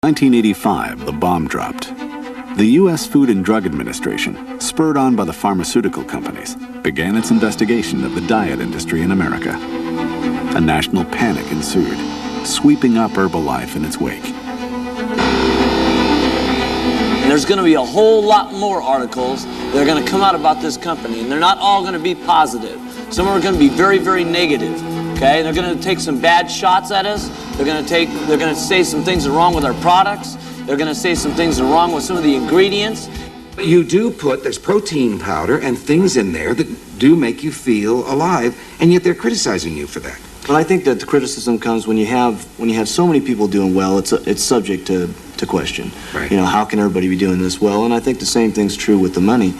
1985, the bomb dropped. The U.S. Food and Drug Administration, spurred on by the pharmaceutical companies, began its investigation of the diet industry in America. A national panic ensued, sweeping up Herbalife in its wake. And there's going to be a whole lot more articles that are going to come out about this company, and they're not all going to be positive. Some are going to be very, very negative. Okay, they're going to take some bad shots at us. They're going to say some things are wrong with our products. They're going to say some things are wrong with some of the ingredients. You do there's protein powder and things in there that do make you feel alive, and yet they're criticizing you for that. But I think that the criticism comes when you have so many people doing well. It's subject to question. Right. You know, how can everybody be doing this well? And I think the same thing's true with the money.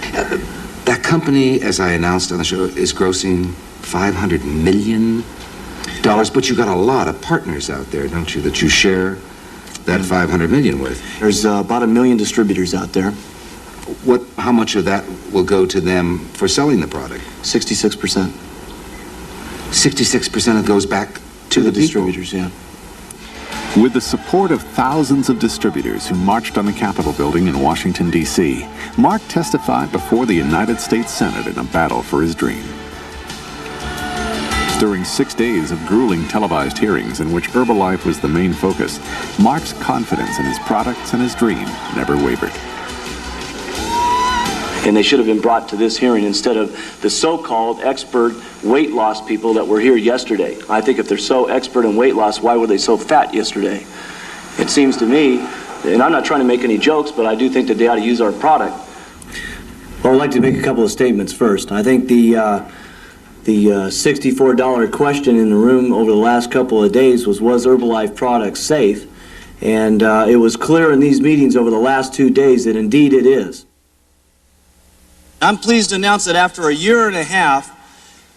That company, as I announced on the show, is grossing $500 million. But you got a lot of partners out there, don't you, that you share that $500 million with? There's about 1 million distributors out there. How much of that will go to them for selling the product? 66%. 66% of it goes back to the distributors, yeah. With the support of thousands of distributors who marched on the Capitol building in Washington, D.C., Mark testified before the United States Senate in a battle for his dream. During 6 days of grueling televised hearings in which Herbalife was the main focus, Mark's confidence in his products and his dream never wavered. And they should have been brought to this hearing instead of the so-called expert weight loss people that were here yesterday. I think if they're so expert in weight loss, why were they so fat yesterday? It seems to me, and I'm not trying to make any jokes, but I do think that they ought to use our product. Well, I'd like to make a couple of statements first. I think the $64 question in the room over the last couple of days was Herbalife products safe? And it was clear in these meetings over the last 2 days that indeed it is. I'm pleased to announce that after a year and a half,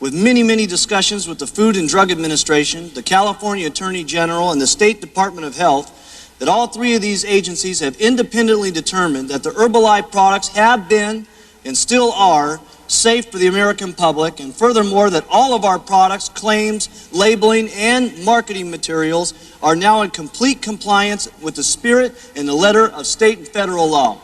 with many, many discussions with the Food and Drug Administration, the California Attorney General, and the State Department of Health, that all three of these agencies have independently determined that the Herbalife products have been and still are safe for the American public, and furthermore that all of our products, claims, labeling, and marketing materials are now in complete compliance with the spirit and the letter of state and federal law.